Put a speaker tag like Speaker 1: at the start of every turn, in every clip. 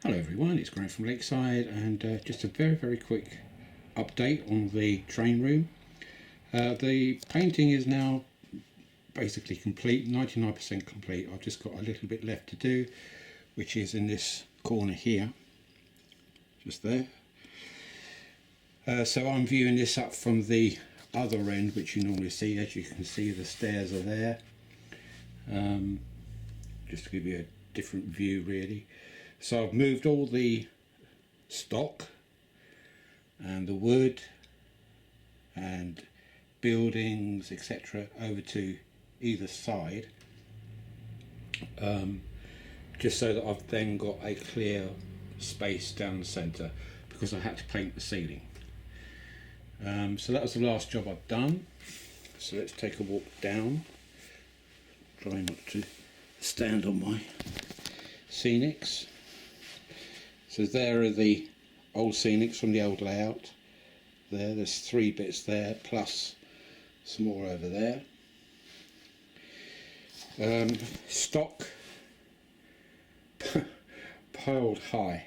Speaker 1: Hello everyone, it's Grant from Lakeside, and just a very quick update on the train room. The painting is now basically complete, 99% complete. I've just got a little bit left to do, which is in this corner here, just there. So I'm viewing this up from the other end, which you normally see. As you can see, the stairs are there, just to give you a different view really. So I've moved all the stock and the wood and buildings etc. over to either side, just so that I've then got a clear space down the centre, because I had to paint the ceiling. So that was the last job I've done. So let's take a walk down. Try not to stand on my scenics. So there are the old scenics from the old layout. There's 3 bits there, plus some more over there. Stock piled high.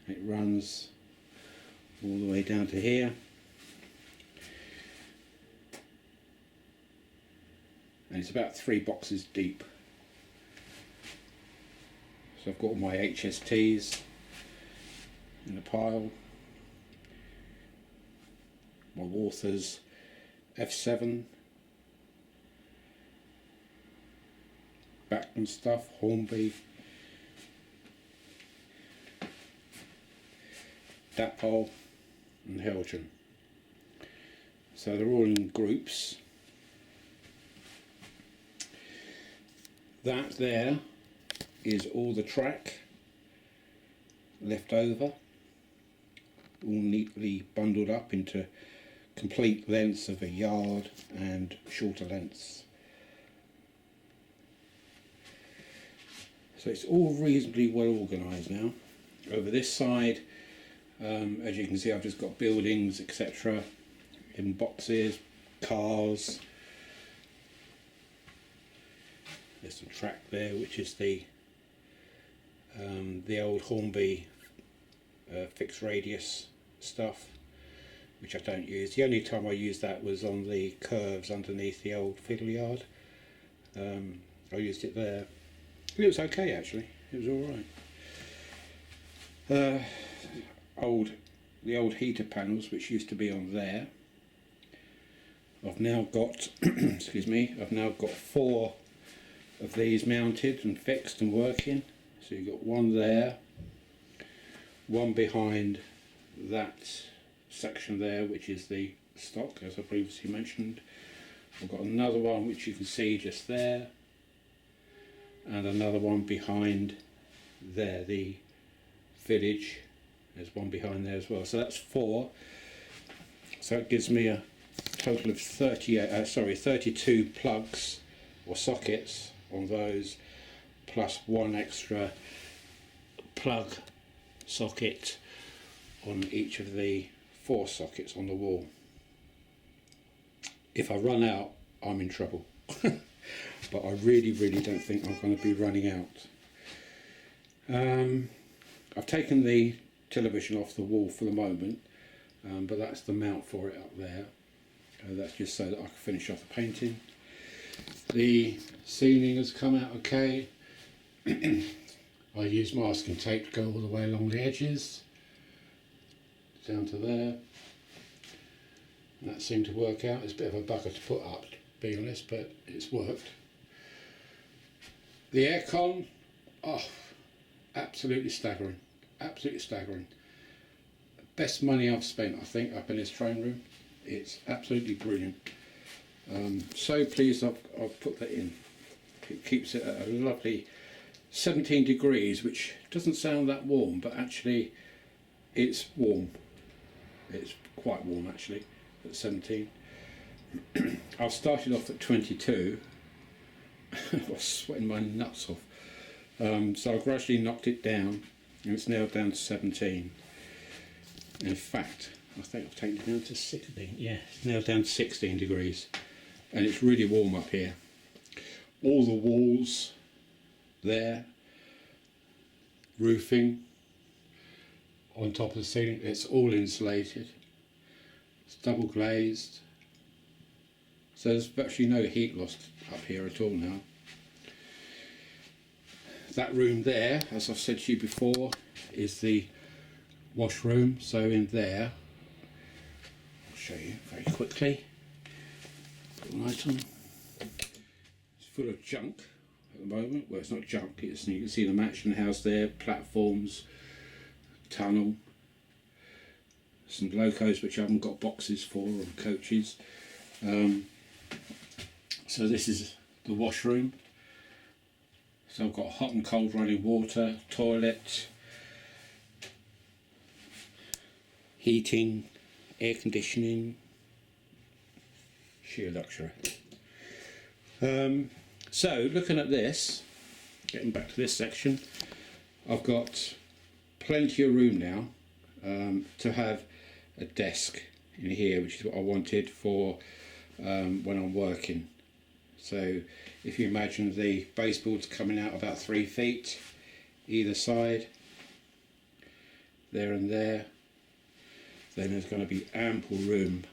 Speaker 1: It runs all the way down to here. And it's about 3 boxes deep. So I've got all my HSTs in a pile, my Walthers F7, Bachmann stuff, Hornby, Dapol and Helgen. So they're all in groups. That there is all the track left over, all neatly bundled up into complete lengths of a yard and shorter lengths. So it's all reasonably well organised now. Over this side, as you can see, I've just got buildings etc. in boxes, cars. There's some track there, which is the old Hornby fixed radius stuff, which I don't use. The only time I used that was on the curves underneath the old fiddle yard. I used it there. It was okay actually. It was all right. The old heater panels, which used to be on there, I've now got excuse me. I've now got 4 of these mounted and fixed and working. So you've got one there, one behind that section there, which is the stock, as I previously mentioned. I've got another one which you can see just there, and another one behind there, the village. There's one behind there as well. So that's 4. So it gives me a total of 32 plugs or sockets on those, plus 1 extra plug socket on each of the 4 sockets on the wall. If I run out, I'm in trouble. But I really don't think I'm going to be running out. I've taken the television off the wall for the moment, but that's the mount for it up there. That's just so that I can finish off the painting. The ceiling has come out okay. I used masking tape to go all the way along the edges down to there. And that seemed to work out. It's a bit of a bugger to put up, to be honest, but it's worked. The aircon, absolutely staggering. Best money I've spent, I think, up in this train room. It's absolutely brilliant. So pleased I've put that in. It keeps it at a lovely 17 degrees, which doesn't sound that warm, but actually it's warm. It's quite warm actually at 17. I started off at 22. I was sweating my nuts off. So I gradually knocked it down, and it's now down to 17. In fact, I think I've taken it down to 16. Yeah, it's now down to 16 degrees. And it's really warm up here. All the walls there roofing on top of the ceiling. It's all insulated. It's double glazed. So there's virtually no heat loss up here at all now. That room there, as I've said to you before, is the washroom. So in there, I'll show you very quickly. Put the light on. It's full of junk at the moment. Well, it's not junk, it's, you can see the Mansion House there, platforms, tunnel, some locos which I haven't got boxes for, or coaches. So this is the washroom. So I've got hot and cold running water, toilet, heating, air conditioning, sheer luxury. So looking at this, getting back to this section, I've got plenty of room now to have a desk in here, which is what I wanted for when I'm working. So if you imagine the baseboards coming out about 3 feet either side, there and there, then there's going to be ample room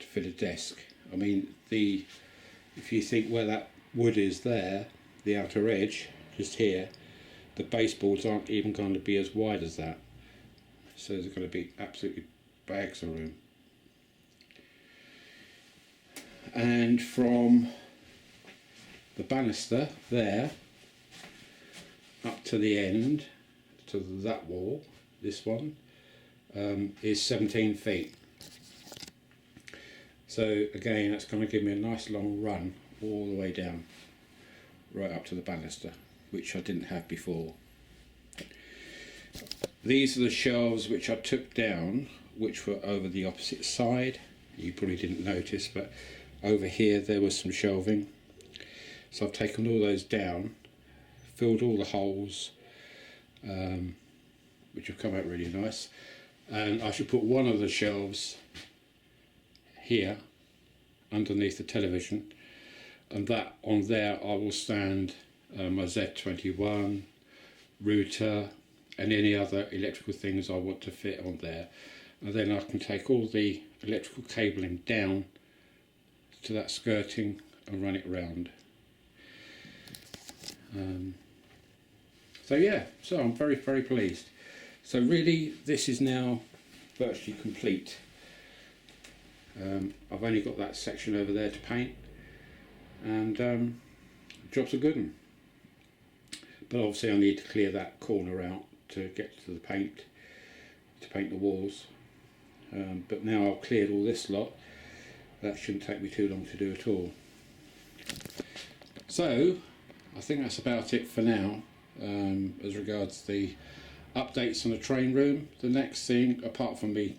Speaker 1: to fit a desk. I mean, if you think where that wood is there, the outer edge, just here, the baseboards aren't even going to be as wide as that. So there's going to be absolutely bags of room. And from the banister there up to the end, to that wall, this one, is 17 feet. So again, that's going to give me a nice long run all the way down, right up to the banister, which I didn't have before. These are the shelves which I took down, which were over the opposite side. You probably didn't notice, but over here there was some shelving. So I've taken all those down, filled all the holes, which have come out really nice. And I should put one of the shelves here underneath the television, and that on there I will stand my Z21 router and any other electrical things I want to fit on there, and then I can take all the electrical cabling down to that skirting and run it round. So yeah, so I'm very pleased. So really this is now virtually complete. I've only got that section over there to paint, and the job's a good one. But obviously I need to clear that corner out to get to the paint, to paint the walls. But now I've cleared all this lot, that shouldn't take me too long to do at all. So I think that's about it for now, as regards the updates on the train room. The next thing, apart from me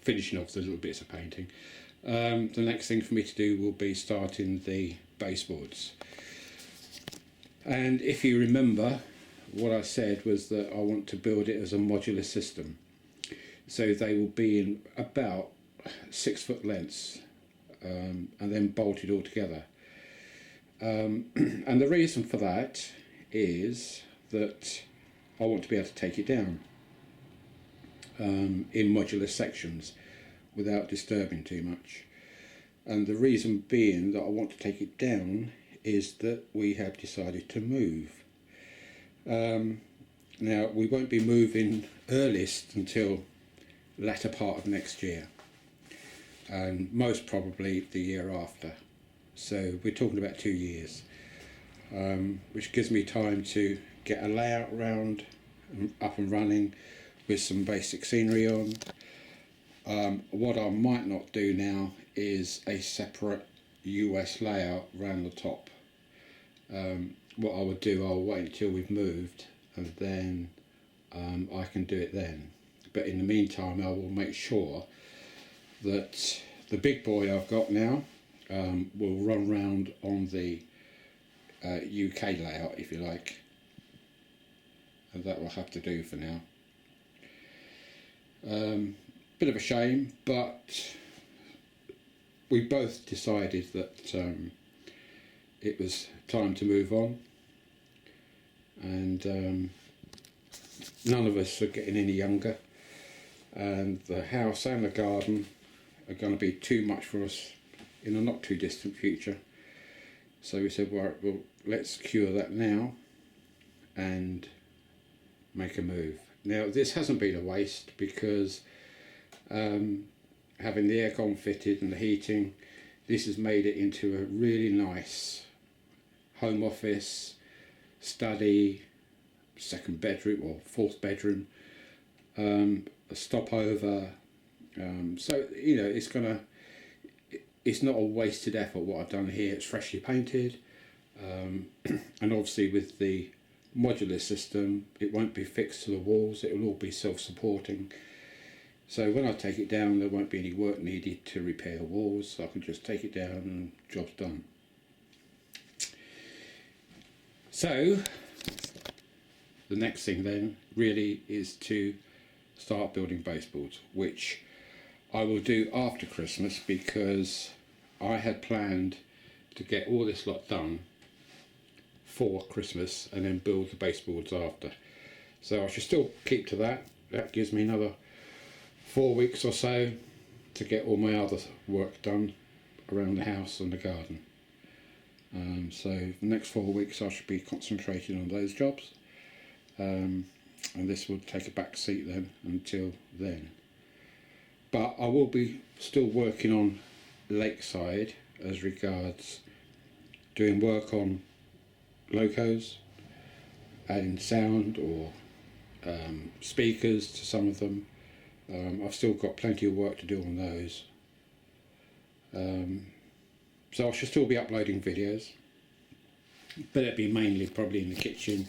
Speaker 1: finishing off the little bits of painting, the next thing for me to do will be starting the baseboards. And if you remember, what I said was that I want to build it as a modular system. So they will be in about 6 foot lengths, and then bolted all together. And the reason for that is that I want to be able to take it down in modular sections without disturbing too much. And the reason being that I want to take it down is that we have decided to move. Now we won't be moving earliest until latter part of next year, and most probably the year after. So we're talking about 2 years, which gives me time to get a layout round up and running with some basic scenery on. What I might not do now is a separate US layout round the top. What I would do, I'll wait until we've moved, and then I can do it then. But in the meantime, I will make sure that the big boy I've got now will run round on the UK layout, if you like, and that will have to do for now. Bit of a shame, but we both decided that it was time to move on, and none of us are getting any younger, and the house and the garden are going to be too much for us in a not too distant future. So we said, right, well, let's cure that now and make a move. Now, this hasn't been a waste, because having the aircon fitted and the heating, this has made it into a really nice home office, study, second bedroom or fourth bedroom, a stopover. So, you know, it's not a wasted effort what I've done here. It's freshly painted, and obviously with the modular system, it won't be fixed to the walls, it will all be self-supporting. So when I take it down, there won't be any work needed to repair walls, so I can just take it down and job's done. So the next thing then really is to start building baseboards, which I will do after Christmas, because I had planned to get all this lot done for Christmas and then build the baseboards after. So I should still keep to that. That gives me another 4 weeks or so to get all my other work done around the house and the garden. So the next 4 weeks I should be concentrating on those jobs, and this will take a back seat then until then. But I will be still working on Lakeside as regards doing work on locos, adding sound or speakers to some of them. I've still got plenty of work to do on those. So I should still be uploading videos, but it'll be mainly probably in the kitchen,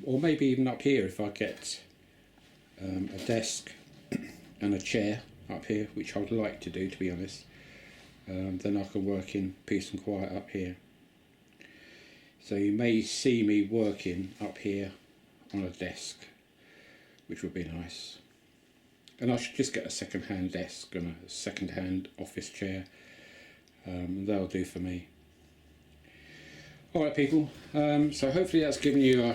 Speaker 1: or maybe even up here if I get a desk and a chair up here, which I would like to do, to be honest. Then I can work in peace and quiet up here. So you may see me working up here on a desk, which would be nice. And I should just get a second-hand desk and a second-hand office chair. That'll do for me. Alright people, so hopefully that's given you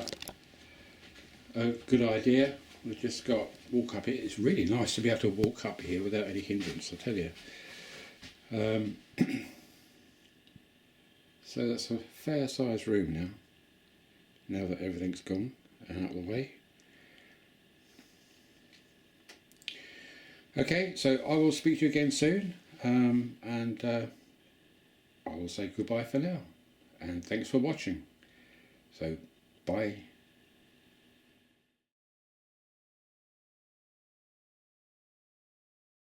Speaker 1: a good idea. We've just got walk up here. It's really nice to be able to walk up here without any hindrance, I tell you. So that's a fair sized room now that everything's gone and out of the way. Okay, so I will speak to you again soon, and I will say goodbye for now, and thanks for watching. So bye.